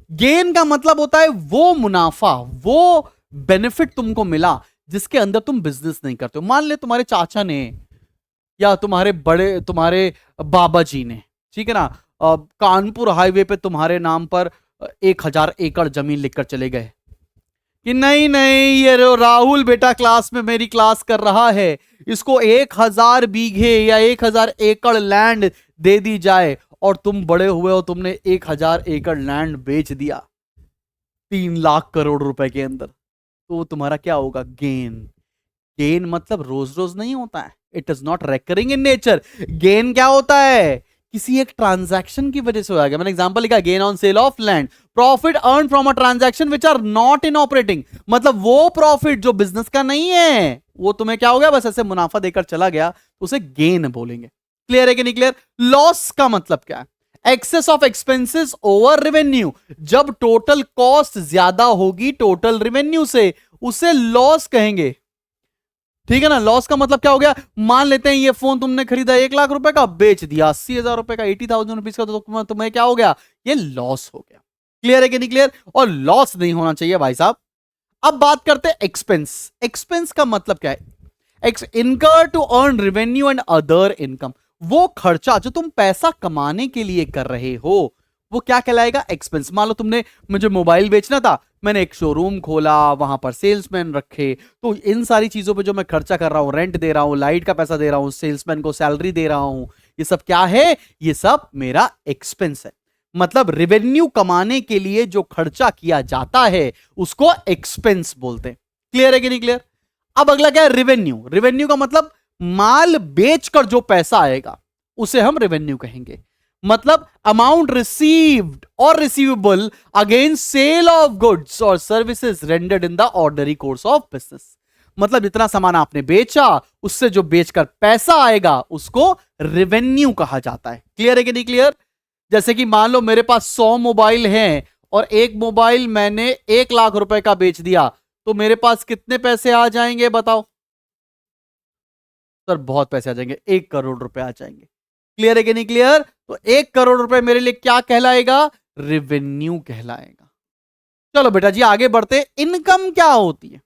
गेन का मतलब होता है वो मुनाफा, वो बेनिफिट तुमको मिला जिसके अंदर तुम बिजनेस नहीं करते हो। मान ले तुम्हारे चाचा ने या तुम्हारे बाबा जी ने, ठीक है ना, कानपुर हाईवे पे तुम्हारे नाम पर 1000 एकड़ जमीन लिखकर चले गए कि नहीं नहीं, ये राहुल बेटा क्लास में मेरी क्लास कर रहा है, इसको 1000 बीघे या 1000 एकड़ लैंड दे दी जाए, और तुम बड़े हुए हो, तुमने 1000 एकड़ लैंड बेच दिया 3 लाख करोड़ रुपए के अंदर, तो तुम्हारा क्या होगा? गेन। गेन मतलब रोज रोज नहीं होता है, it is not recurring in nature. Gain क्या होता है? किसी एक ट्रांजैक्शन की वजह से हो गया। मैंने एग्जांपल लिखा, gain on sale of land, profit earn from a transaction which are not in operating, मतलब वो प्रॉफिट जो बिजनेस का नहीं है, वो तुम्हें क्या हो गया, बस ऐसे मुनाफा देकर चला गया, तो उसे गेन बोलेंगे। क्लियर है कि नहीं क्लियर? लॉस का मतलब क्या है? Excess of expenses over revenue, जब टोटल कॉस्ट ज्यादा होगी टोटल रेवेन्यू से, उसे लॉस कहेंगे। ठीक है ना? लॉस का मतलब क्या हो गया? मान लेते हैं ये फोन तुमने खरीदा 1 लाख रुपए का, बेच दिया 80,000 रुपए का, 80,000 रुपीज का, तो तुम्हें क्या हो गया? ये लॉस हो गया। क्लियर है कि नहीं क्लियर? और लॉस नहीं होना चाहिए भाई साहब। अब बात करते हैं एक्सपेंस। एक्सपेंस का मतलब क्या है? Incurred to earn revenue and other income, वो खर्चा जो तुम पैसा कमाने के लिए कर रहे हो, वो क्या कहलाएगा? एक्सपेंस। मान लो तुमने, मुझे मोबाइल बेचना था, मैंने एक शोरूम खोला, वहां पर सेल्समैन रखे, तो इन सारी चीजों पे जो मैं खर्चा कर रहा हूं, रेंट दे रहा हूं, लाइट का पैसा दे रहा हूं, सेल्समैन को सैलरी दे रहा हूं, ये सब क्या है? ये सब मेरा एक्सपेंस है। मतलब रेवेन्यू कमाने के लिए जो खर्चा किया जाता है उसको एक्सपेंस बोलते हैं। क्लियर है कि नहीं क्लियर? अब अगला क्या है? रेवेन्यू। रेवेन्यू का मतलब माल बेचकर जो पैसा आएगा उसे हम रेवेन्यू कहेंगे। मतलब अमाउंट रिसीव्ड और receivable against sale of goods और services rendered in the ordinary course of business. मतलब जितना सामान आपने बेचा, उससे जो बेचकर पैसा आएगा उसको रेवेन्यू कहा जाता है। क्लियर है कि नहीं क्लियर? जैसे कि मान लो मेरे पास 100 मोबाइल हैं और एक मोबाइल मैंने 1 लाख रुपए का बेच दिया, तो मेरे पास कितने पैसे आ जाएंगे बताओ? सर बहुत पैसे आ जाएंगे, 1 करोड़ रुपए आ जाएंगे। क्लियर है कि नहीं क्लियर? तो 1 करोड़ रुपए मेरे लिए क्या कहलाएगा? रेवेन्यू कहलाएगा। चलो बेटा जी आगे बढ़ते। इनकम क्या होती है?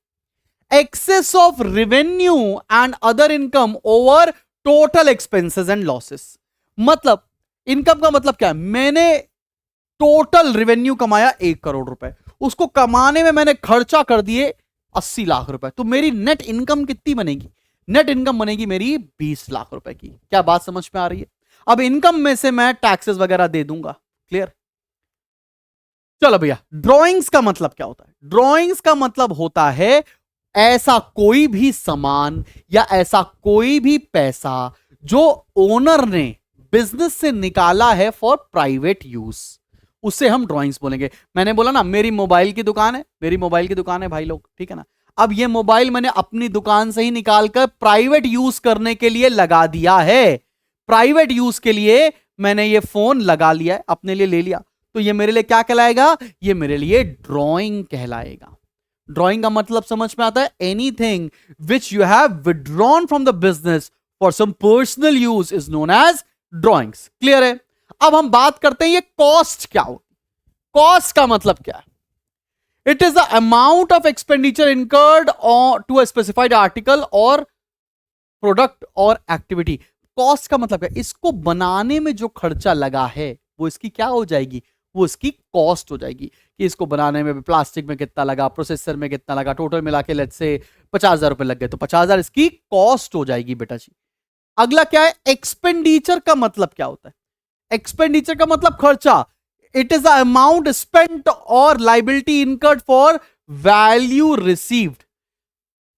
Excess of revenue and other income over total expenses and losses. मतलब इनकम का मतलब क्या है? मैंने टोटल रेवेन्यू कमाया 1 करोड़ रुपए, उसको कमाने में मैंने खर्चा कर दिए 80 लाख रुपए, तो मेरी नेट इनकम कितनी बनेगी? नेट इनकम बनेगी मेरी 20 लाख रुपए की। क्या बात समझ में आ रही है? अब इनकम में से मैं टैक्सेस वगैरह दे दूंगा। क्लियर? चलो भैया, ड्रॉइंग्स का मतलब क्या होता है? ड्रॉइंग्स का मतलब होता है ऐसा कोई भी सामान या ऐसा कोई भी पैसा जो ओनर ने बिजनेस से निकाला है फॉर प्राइवेट यूज, उसे हम ड्रॉइंग्स बोलेंगे। मैंने बोला ना मेरी मोबाइल की दुकान है, मेरी मोबाइल की दुकान है भाई लोग, ठीक है ना? अब ये मोबाइल मैंने अपनी दुकान से ही निकालकर प्राइवेट यूज करने के लिए लगा दिया है। प्राइवेट यूज के लिए मैंने ये फोन लगा लिया है, अपने लिए ले लिया, तो ये मेरे लिए क्या कहलाएगा? ये मेरे लिए ड्रॉइंग कहलाएगा। ड्रॉइंग का मतलब समझ में आता है? Anything which you have withdrawn from the business for some personal use is known as drawings. Clear है? अब हम बात करते हैं ये कॉस्ट क्या होती है। कॉस्ट का मतलब क्या है? It is the amount of expenditure incurred to a specified article और प्रोडक्ट और एक्टिविटी। कॉस्ट का मतलब क्या? इसको बनाने में जो खर्चा लगा है वो इसकी क्या हो जाएगी? वो इसकी कॉस्ट हो जाएगी। कि इसको बनाने में प्लास्टिक में कितना लगा, प्रोसेसर में कितना लगा, टोटल मिला के लेट्स से 50,000 रुपए लग गए, तो 50,000 इसकी कॉस्ट हो जाएगी बेटा जी। अगला क्या है? एक्सपेंडिचर का मतलब क्या होता है? एक्सपेंडिचर का मतलब खर्चा। It is the amount spent और liability incurred for value received.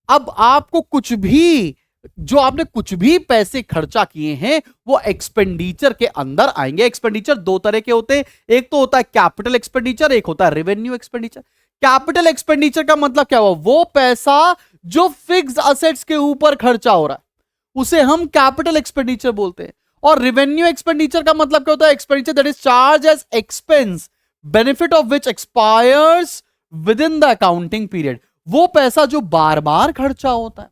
अब आपको कुछ भी, जो आपने कुछ भी पैसे खर्चा किए हैं वो एक्सपेंडिचर के अंदर आएंगे। एक्सपेंडिचर दो तरह के होते हैं, एक तो होता है कैपिटल एक्सपेंडिचर, एक होता है रेवेन्यू एक्सपेंडिचर। कैपिटल एक्सपेंडिचर का मतलब क्या हुआ? वो पैसा जो फिक्स्ड असेट्स के ऊपर खर्चा हो रहा है उसे हम कैपिटल एक्सपेंडिचर बोलते हैं। और रेवेन्यू एक्सपेंडिचर का मतलब क्या होता है? Expenditure that is charge as expense, benefit of which expires within the accounting period. वो पैसा जो बार बार खर्चा होता है,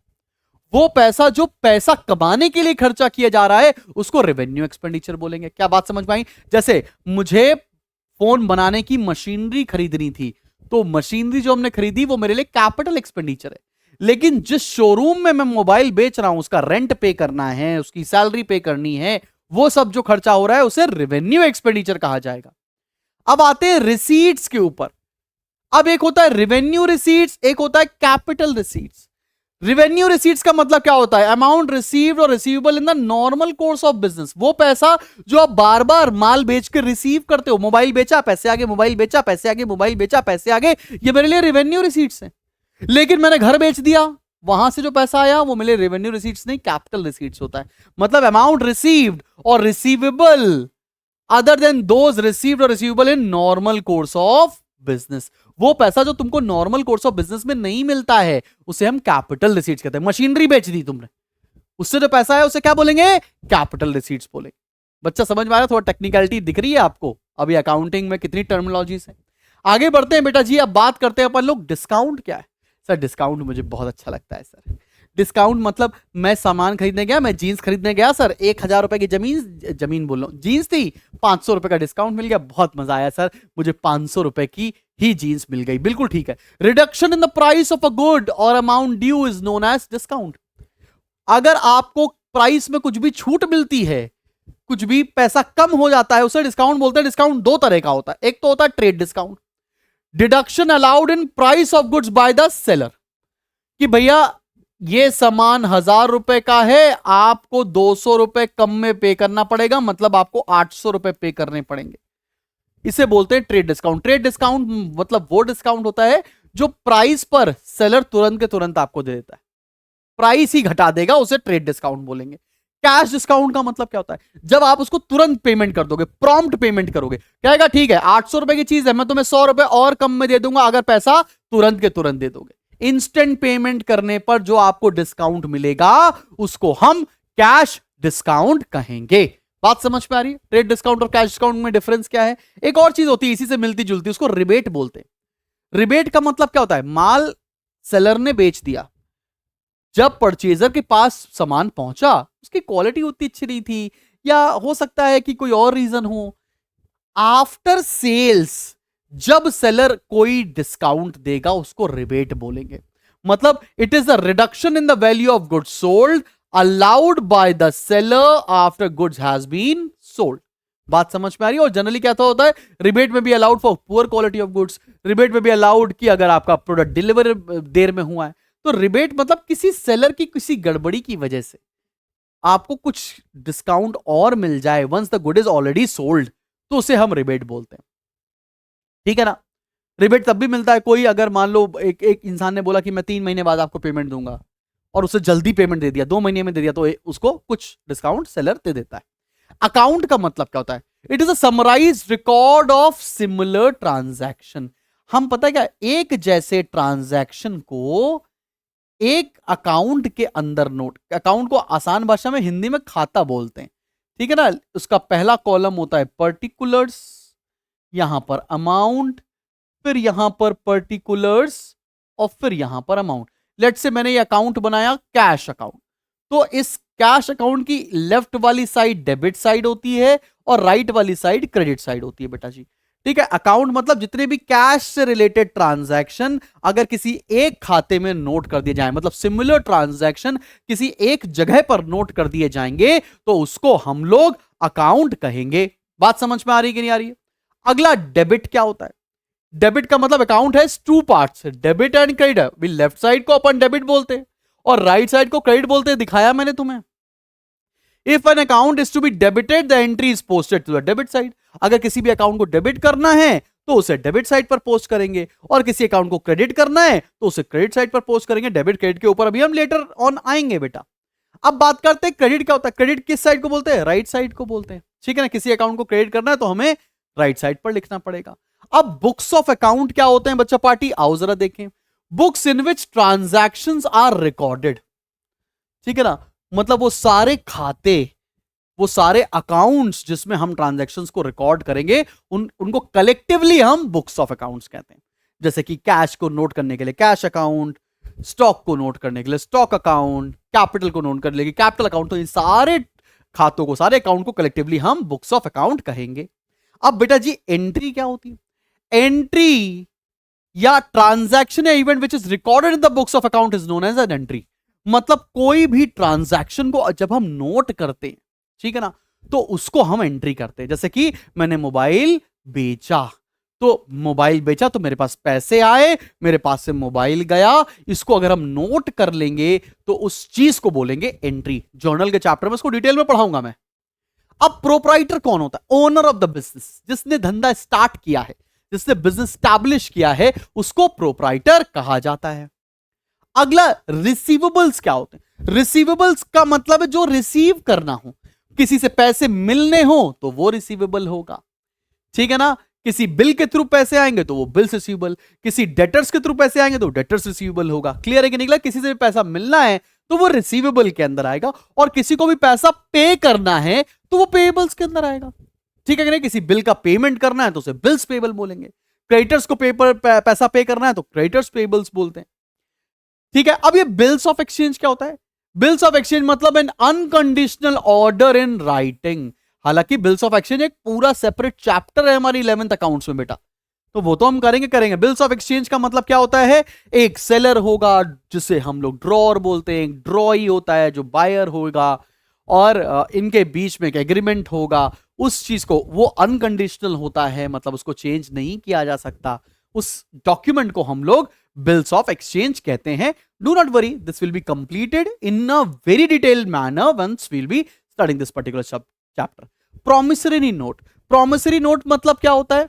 वो पैसा जो पैसा कमाने के लिए खर्चा किया जा रहा है उसको रेवेन्यू एक्सपेंडिचर बोलेंगे। क्या बात समझ में आई? जैसे मुझे फोन बनाने की मशीनरी खरीदनी थी, तो मशीनरी जो हमने खरीदी वो मेरे लिए कैपिटल एक्सपेंडिचर है। लेकिन जिस शोरूम में मैं मोबाइल बेच रहा हूं उसका रेंट पे करना है, उसकी सैलरी पे करनी है, वो सब जो खर्चा हो रहा है उसे रेवेन्यू एक्सपेंडिचर कहा जाएगा। अब आते हैं रिसीट्स के ऊपर। अब एक होता है रेवेन्यू रिसीट्स, एक होता है कैपिटल रिसीट्स। रेवेन्यू रिसीट्स का मतलब क्या होता है? अमाउंट रिसीव्ड और receivable in the normal course of business. वो पैसा जो आप बार बार माल बेच के रिसीव करते हो, मोबाइल बेचा पैसे आगे, मोबाइल बेचा पैसे आगे, मोबाइल बेचा पैसे आगे, ये मेरे लिए रेवेन्यू रिसीट्स हैं। लेकिन मैंने घर बेच दिया, वहां से जो पैसा आया वो मेरे रेवेन्यू रिसीट्स नहीं, कैपिटल रिसीट्स होता है। मतलब अमाउंट रिसीव्ड और receivable other than those received और receivable in normal course of business. वो पैसा जो तुमको नॉर्मल कोर्स ऑफ बिजनेस में नहीं मिलता है उसे हम कैपिटल रिसीट्स कहते हैं। मशीनरी बेच दी तुमने, उससे जो पैसा है उसे क्या बोलेंगे? कैपिटल रिसीट्स बोलेंगे। बच्चा समझ में आ रहा है? थोड़ा टेक्निकलिटी दिख रही है आपको? अभी अकाउंटिंग में कितनी टर्मिनोलॉजीज है। आगे बढ़ते हैं बेटा जी। अब बात करते हैं अपन लोग डिस्काउंट क्या है। सर डिस्काउंट मुझे बहुत अच्छा लगता है सर। डिस्काउंट मतलब मैं सामान खरीदने गया, मैं जीन्स खरीदने गया सर, 1,000 रुपए की जमीन बोल रहा हूं, जीन्स थी, 500 रुपए का डिस्काउंट मिल गया, बहुत मजा आया सर, मुझे 500 रुपए की ही जीन्स मिल गई। बिल्कुल ठीक है। Reduction in the price of a good और amount due is known as discount. अगर आपको प्राइस में कुछ भी छूट मिलती है, कुछ भी पैसा कम हो जाता है, उसे डिस्काउंट बोलते हैं। डिस्काउंट दो तरह का होता है। एक तो होता है trade discount, deduction allowed in price of goods by the seller, कि भैया ये सामान 1,000 रुपए का है, आपको 200 रुपए कम में पे करना पड़ेगा, मतलब आपको 800 रुपए पे करने पड़ेंगे। इसे बोलते हैं ट्रेड डिस्काउंट। ट्रेड डिस्काउंट मतलब वो डिस्काउंट होता है जो प्राइस पर सेलर तुरंत के तुरंत आपको दे देता है, प्राइस ही घटा देगा, उसे ट्रेड डिस्काउंट बोलेंगे। कैश डिस्काउंट का मतलब क्या होता है? जब आप उसको तुरंत पेमेंट कर दोगे, प्रॉम्प्ट पेमेंट करोगे, कहेगा ठीक है 800 रुपए की चीज है, मैं तुम्हें 100 रुपए और कम में दे दूंगा अगर पैसा तुरंत के तुरंत दे दोगे। इंस्टेंट पेमेंट करने पर जो आपको डिस्काउंट मिलेगा उसको हम कैश डिस्काउंट कहेंगे। बात समझ में आ रही है? ट्रेड डिस्काउंट और कैश डिस्काउंट में डिफरेंस क्या है? एक और चीज होती है इसी से मिलती जुलती, उसको रिबेट बोलते हैं। रिबेट का मतलब क्या होता है? माल सेलर ने बेच दिया, जब परचेजर के पास सामान पहुंचा उसकी क्वालिटी उतनी अच्छी नहीं थी, या हो सकता है कि कोई और रीजन हो, आफ्टर सेल्स जब सेलर कोई डिस्काउंट देगा उसको रिबेट बोलेंगे। मतलब it is a reduction in the value of goods sold allowed by the seller after goods has been sold. बात समझ में आ रही है? और जनरली क्या होता है? रिबेट में भी allowed for poor quality of goods, rebate में भी अलाउड कि अगर आपका प्रोडक्ट डिलीवर देर में हुआ है। तो रिबेट मतलब किसी सेलर की किसी गड़बड़ी की वजह से आपको कुछ डिस्काउंट और मिल जाए once the good is already sold, तो उसे हम रिबेट बोलते हैं। ठीक है ना? रिबेट तब भी मिलता है, कोई अगर मान लो एक इंसान ने बोला कि मैं 3 महीने बाद आपको पेमेंट दूंगा और उसे जल्दी पेमेंट दे दिया, 2 महीने में दे दिया, तो उसको कुछ डिस्काउंट सेलर दे देता है। अकाउंट का मतलब क्या होता है? It is a summarised record of similar transaction. हम पता है क्या, एक जैसे ट्रांजैक्शन को एक अकाउंट के अंदर नोट, अकाउंट को आसान भाषा में हिंदी में खाता बोलते हैं। ठीक है ना? उसका पहला कॉलम होता है पर्टिकुलर्स, यहां पर अमाउंट, फिर यहां पर पर्टिकुलर्स और फिर यहां पर अमाउंट। लेट्स से मैंने ये अकाउंट बनाया कैश अकाउंट, तो इस कैश अकाउंट की लेफ्ट वाली साइड डेबिट साइड होती है और राइट वाली साइड क्रेडिट साइड होती है बेटा जी। ठीक है? अकाउंट मतलब जितने भी कैश से रिलेटेड ट्रांजैक्शन अगर किसी एक खाते में नोट कर दिए जाए, मतलब सिमिलर ट्रांजैक्शन किसी एक जगह पर नोट कर दिए जाएंगे, तो उसको हम लोग अकाउंट कहेंगे। बात समझ में आ रही है कि नहीं आ रही है? अगला डेबिट क्या होता है? डेबिट का मतलब अकाउंट है 2 parts, debit and credit. Left side को अपन डेबिट बोलते हैं और राइट साइड को क्रेडिट बोलते हैं, दिखाया मैंने तुम्हें। If an account is to be debited the entry is posted to the debit side. अगर किसी भी अकाउंट को डेबिट करना है तो उसे डेबिट साइड पर पोस्ट करेंगे, और किसी अकाउंट को क्रेडिट करना है तो उसे क्रेडिट साइड पर पोस्ट करेंगे। डेबिट क्रेडिट के ऊपर अभी हम लेटर ऑन आएंगे बेटा। अब बात करते हैं क्रेडिट क्या होता है। क्रेडिट किस साइड को बोलते हैं? राइट साइड को बोलते हैं। ठीक है ना? किसी अकाउंट को क्रेडिट करना है तो हमें राइट साइड पर लिखना पड़ेगा। अब बुक्स ऑफ अकाउंट क्या होते हैं बच्चा पार्टी? आओ जरा देखें। Books in which transactions are recorded. ठीक है ना? मतलब वो सारे खाते, वो सारे अकाउंट्स जिसमें हम ट्रांजैक्शंस को रिकॉर्ड करेंगे, उनको कलेक्टिवली हम बुक्स ऑफ अकाउंट्स कहते हैं। जैसे कि कैश को नोट करने के लिए कैश अकाउंट, स्टॉक को नोट करने के लिए स्टॉक अकाउंट, कैपिटल को नोट करने के लिए कैपिटल अकाउंट। तो इन सारे खातों को, सारे अकाउंट को कलेक्टिवली हम बुक्स ऑफ अकाउंट कहेंगे। अब बेटा जी एंट्री क्या होती है? एंट्री या ट्रांजैक्शन या event which is recorded in the books of account is known as an entry. मतलब कोई भी ट्रांजैक्शन को जब हम नोट करते हैं, ठीक है ना, तो उसको हम एंट्री करते हैं। जैसे कि मैंने मोबाइल बेचा, तो मोबाइल बेचा तो मेरे पास पैसे आए, मेरे पास से मोबाइल गया, इसको अगर हम नोट कर लेंगे तो उस चीज को बोलेंगे एंट्री। जर्नल के चैप्टर में इसको डिटेल में पढ़ाऊंगा मैं। अब प्रोप्राइटर कौन होता है? ओनर ऑफ द बिजनेस, जिसने धंधा स्टार्ट किया है, जिसने बिजनेस स्टैब्लिश किया है, उसको प्रोप्राइटर कहा जाता है। अगला रिसीवेबल्स क्या होते हैं? रिसीवेबल्स का मतलब है जो रिसीव करना हो, किसी से पैसे मिलने हो तो वो रिसीवेबल होगा, ठीक है ना। किसी बिल के थ्रू पैसे आएंगे तो वो बिल्स रिसीवेबल, किसी डेटर्स के थ्रू पैसे आएंगे तो डेटर्स रिसीवेबल होगा। क्लियर है कि निकला? किसी से भी पैसा मिलना है तो वो रिसीवेबल के अंदर आएगा, और किसी को भी पैसा पे करना है तो वो पेएबल्स के अंदर आएगा, ठीक है कि नहीं। किसी बिल का पेमेंट करना है तो उसे बिल्स पेएबल बोलेंगे, क्रेडिटर्स को पैसा पे करना है तो क्रेडिटर्स पेएबल्स बोलते हैं, ठीक है। अब ये बिल्स ऑफ एक्सचेंज क्या होता है? बिल्स ऑफ एक्सचेंज मतलब N unconditional order in writing. हालांकि बिल्स ऑफ एक्सचेंज एक पूरा सेपरेट चैप्टर है हमारी 11th अकाउंट्स में बेटा, तो वो तो हम करेंगे। बिल्स ऑफ एक्सचेंज का मतलब क्या होता है? एक सेलर होगा जिसे हम लोग ड्रॉअर बोलते हैं, एक ड्रॉई होता है जो बायर होगा, और इनके बीच में एक एग्रीमेंट होगा। उस चीज को, वो अनकंडीशनल होता है, मतलब उसको चेंज नहीं किया जा सकता। उस डॉक्यूमेंट को हम लोग बिल्स ऑफ एक्सचेंज कहते हैं। Do not worry, this will be completed in a very detailed manner once we'll be studying this particular chapter. Promissory note, promissory note मतलब क्या होता है?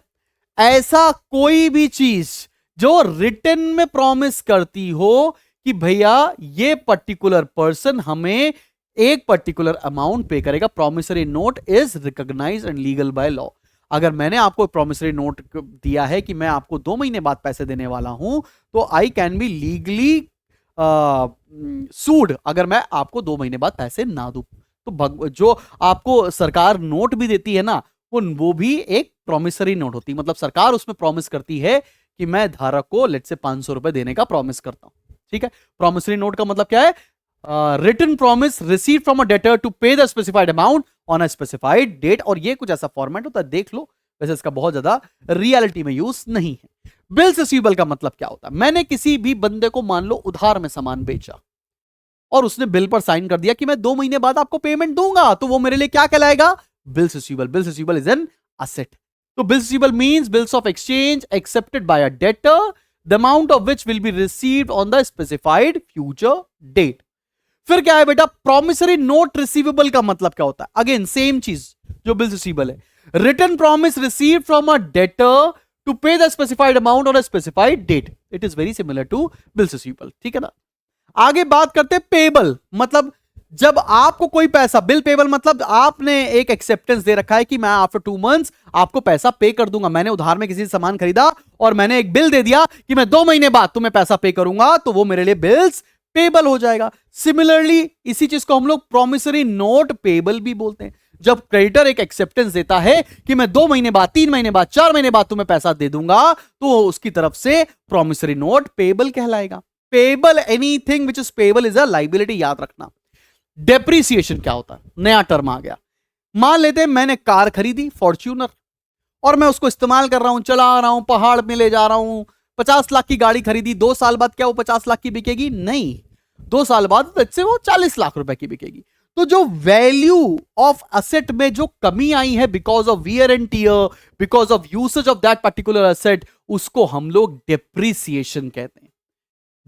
ऐसा कोई भी चीज जो रिटन में प्रॉमिस करती हो कि भैया ये पर्टिकुलर पर्सन हमें एक पर्टिकुलर अमाउंट पे करेगा। Promissory note is recognised and legal by law. अगर मैंने आपको प्रॉमिसरी नोट दिया है कि मैं आपको 2 महीने बाद पैसे देने वाला हूं, तो आई कैन बी लीगली सूड अगर मैं आपको 2 महीने बाद पैसे ना दूं। तो जो आपको सरकार नोट भी देती है ना, वो भी एक प्रॉमिसरी नोट होती है। मतलब सरकार उसमें प्रॉमिस करती है कि मैं धारक को लेट से 500 रुपए देने का प्रॉमिस करता हूं, ठीक है। प्रॉमिसरी नोट का मतलब क्या है? Written promise receive from a debtor to pay the specified amount on a specified date. और ये कुछ ऐसा फॉर्मेट होता है, देख लो, वैसे इसका बहुत ज्यादा रियलिटी में यूज नहीं है। बिल्स रिसीवेबल का मतलब क्या होता है? मैंने किसी भी बंदे को मान लो उधार में सामान बेचा, और उसने बिल पर साइन कर दिया कि मैं 2 महीने बाद आपको पेमेंट दूंगा, तो वो मेरे लिए क्या कहलाएगा? Bills receivable. Bills receivable is an asset. तो bills receivable means bills of exchange accepted by a debtor, the amount of which will be received on the specified future date. फिर क्या है बेटा? प्रॉमिसरी नोट रिसीवेबल का मतलब क्या होता है? अगेन सेम चीज जो बिल्स रिसीवेबल है। Written promise receive from a debtor to pay the specified amount on a specified date. It is very similar to bills receivable, ठीक है ना। आगे बात करते हैं पेबल। मतलब जब आपको कोई पैसा, बिल पेबल मतलब आपने एक एक्सेप्टेंस दे रखा है कि मैं आफ्टर 2 मंथ्स आपको पैसा पे कर दूंगा। मैंने उधार में किसी से सामान खरीदा और मैंने एक बिल दे दिया कि मैं 2 महीने बाद तुम्हें पैसा पे करूंगा, तो वो मेरे लिए बिल्स पेबल हो जाएगा। सिमिलरली इसी चीज को हम लोग प्रॉमिसरी नोट पेबल भी बोलते हैं। जब क्रेडिटर एक एक्सेप्टेंस देता है कि मैं 2 महीने बाद, 3 महीने बाद, 4 महीने बाद तुम्हें पैसा दे दूंगा, तो उसकी तरफ से प्रॉमिसरी नोट पेबल कहलाएगा। Payable, anything which is payable is a liability, याद रखना। डेप्रिसिएशन क्या होता है? नया टर्म आ गया। मान लेते हैं मैंने कार खरीदी फॉर्च्यूनर, और मैं उसको इस्तेमाल कर रहा हूं, चला रहा हूं, पहाड़ में ले जा रहा हूं। 50 लाख की गाड़ी खरीदी, 2 साल बाद क्या वो 50 लाख की बिकेगी? नहीं, 2 साल बाद से वो 40 लाख रुपए की बिकेगी। तो जो वैल्यू ऑफ असेट में जो कमी आई है because of wear and tear, because of usage of that particular asset, उसको हम लोग डेप्रिसिएशन कहते हैं।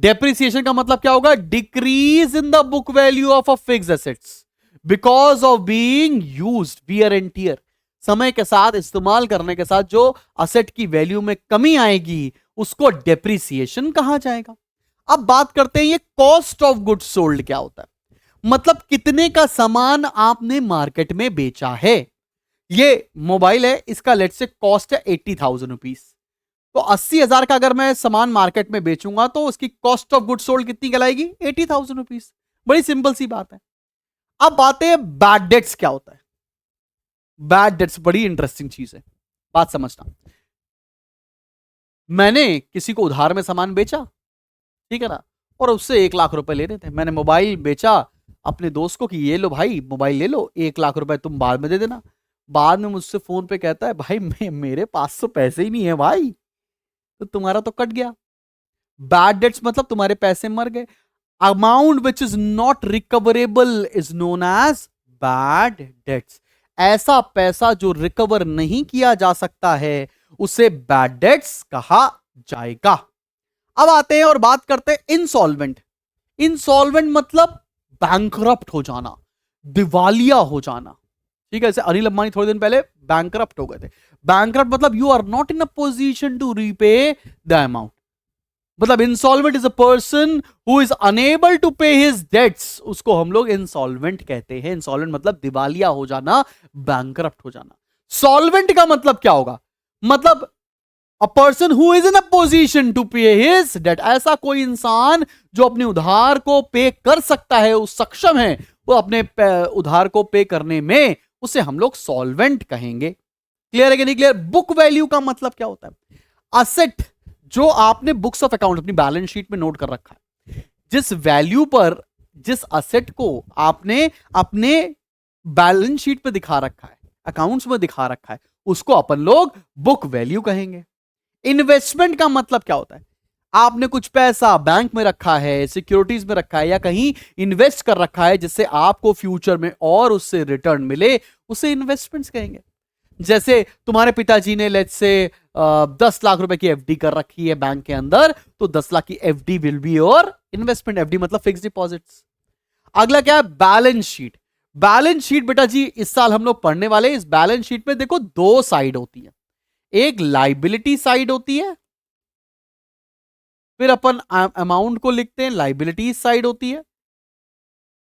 डेप्रिसिएशन का मतलब क्या होगा? Decrease in the book value of a fixed assets because of being used, wear and tear. समय के साथ, इस्तेमाल करने के साथ जो असेट की वैल्यू में कमी आएगी, उसको डेप्रिसिएशन कहा जाएगा। अब बात करते हैं ये कॉस्ट ऑफ गुड्स सोल्ड क्या होता है। मतलब कितने का सामान आपने मार्केट में बेचा है। ये मोबाइल है, इसका लेट से कॉस्ट है 80,000 रुपीज। तो 80,000 का अगर मैं सामान मार्केट में बेचूंगा तो उसकी कॉस्ट ऑफ गुड्स सोल्ड कितनी कहलाएगी? 80,000 रुपीज। बड़ी सिंपल सी बात है। अब बातें हैं बैड डेट्स क्या होता है। बैड डेट्स बड़ी इंटरेस्टिंग चीज है, बात समझना। मैंने किसी को उधार में सामान बेचा, ठीक है ना, और उससे 1 लाख रुपए लेने थे। मैंने मोबाइल बेचा अपने दोस्त को कि ये लो भाई मोबाइल ले लो, 1 लाख रुपए तुम बाद में दे देना। बाद में मुझसे फोन पे कहता है भाई मेरे पास तो पैसे ही नहीं है भाई। तो तुम्हारा तो कट गया। बैड डेट्स मतलब तुम्हारे पैसे मर गए। Amount which is not recoverable is known as bad debts. ऐसा पैसा जो रिकवर नहीं किया जा सकता है उसे बैड डेट्स कहा जाएगा। अब आते हैं और बात करते हैं इंसॉल्वेंट। इंसॉल्वेंट मतलब बैंकरप्ट हो जाना, दिवालिया हो जाना। ठीक है, जैसे अनिल अंबानी थोड़े दिन पहले बैंकरप्ट हो गए थे। बैंकरप्ट मतलब you are not in a position to repay the amount. मतलब insolvent is a person who is unable to pay his debts, उसको हम लोग इंसॉल्वेंट कहते हैं। इंसॉल्वेंट मतलब दिवालिया हो जाना, बैंकरप्ट हो जाना। सॉल्वेंट का मतलब क्या होगा? मतलब a person who is in a position to pay his debt. ऐसा कोई इंसान जो अपने उधार को पे कर सकता है, वो सक्षम है वो अपने उधार को पे करने में, उसे हम लोग सॉल्वेंट कहेंगे। क्लियर है कि नहीं क्लियर? बुक वैल्यू का मतलब क्या होता है? असेट जो आपने बुक्स ऑफ अकाउंट अपनी बैलेंस शीट में नोट कर रखा है, जिस वैल्यू पर, जिस असेट को आपने अपने बैलेंस शीट पे दिखा रखा है, अकाउंट्स में दिखा रखा है, उसको अपन लोग बुक वैल्यू कहेंगे। इन्वेस्टमेंट का मतलब क्या होता है? आपने कुछ पैसा बैंक में रखा है, सिक्योरिटीज में रखा है, या कहीं इन्वेस्ट कर रखा है जिससे आपको फ्यूचर में और उससे रिटर्न मिले, उसे इन्वेस्टमेंट्स कहेंगे। जैसे तुम्हारे पिताजी ने लेट्स से 10 लाख रुपए की एफडी कर रखी है बैंक के अंदर, तो 10 लाख की FD will be your investment. FD मतलब फिक्स डिपॉजिट्स। अगला क्या है? Balance sheet. बैलेंस शीट बेटा जी इस साल हम लोग पढ़ने वाले। इस बैलेंस शीट में देखो दो साइड होती है, एक लाइबिलिटी साइड होती है, फिर अपन अमाउंट को लिखते हैं, लाइबिलिटी साइड होती है,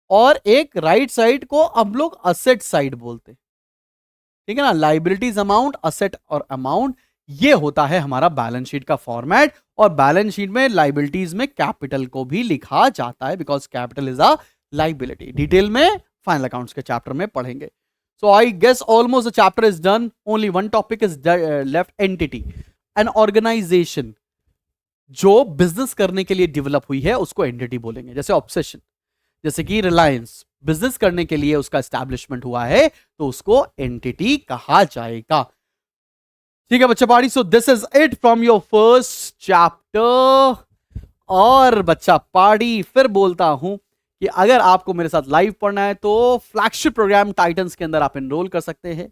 और एक राइट साइड को हम लोग असेट साइड बोलते हैं। ठीक है ना? लाइबिलिटीज अमाउंट, असेट और अमाउंट, ये होता है हमारा बैलेंस शीट का फॉर्मेट। और बैलेंस शीट में लाइबिलिटीज में कैपिटल को भी लिखा जाता है, because capital is a liability. Detail में फाइनल अकाउंट्स के चैप्टर में पढ़ेंगे। So I guess almost the chapter is done, only one topic is left, entity. An organisation जो बिजनेस करने के लिए डेवलप हुई है उसको एंटिटी बोलेंगे। जैसे ऑब्सेशन, जैसे कि रिलायंस बिजनेस करने के लिए उसका एस्टैब्लिशमेंट हुआ है, तो उसको एंटिटी कहा जाएगा। ठीक है बच्चा पाड़ी, so this is it from your first chapter. और बच्चा पाड़ी फिर बोलता हूं कि अगर आपको मेरे साथ लाइव पढ़ना है तो फ्लैगशिप प्रोग्राम टाइटन्स के अंदर आप एनरोल कर सकते हैं,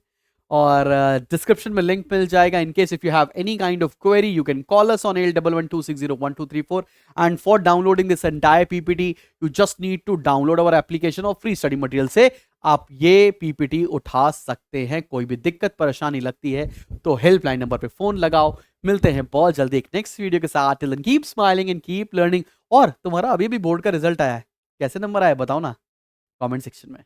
और डिस्क्रिप्शन में लिंक मिल जाएगा। In case if you have any kind of query you can call us on 8112601234, and for downloading this entire PPT you just need to download our application, और फ्री स्टडी मटेरियल से आप ये PPT उठा सकते हैं। कोई भी दिक्कत परेशानी लगती है तो हेल्पलाइन नंबर पे फोन लगाओ। मिलते हैं बहुत जल्दी एक नेक्स्ट वीडियो के साथ। Till then keep smiling and keep learning. और तुम्हारा अभी भी बोर्ड का रिजल्ट आया है, कैसे नंबर आया बताओ ना कमेंट सेक्शन में।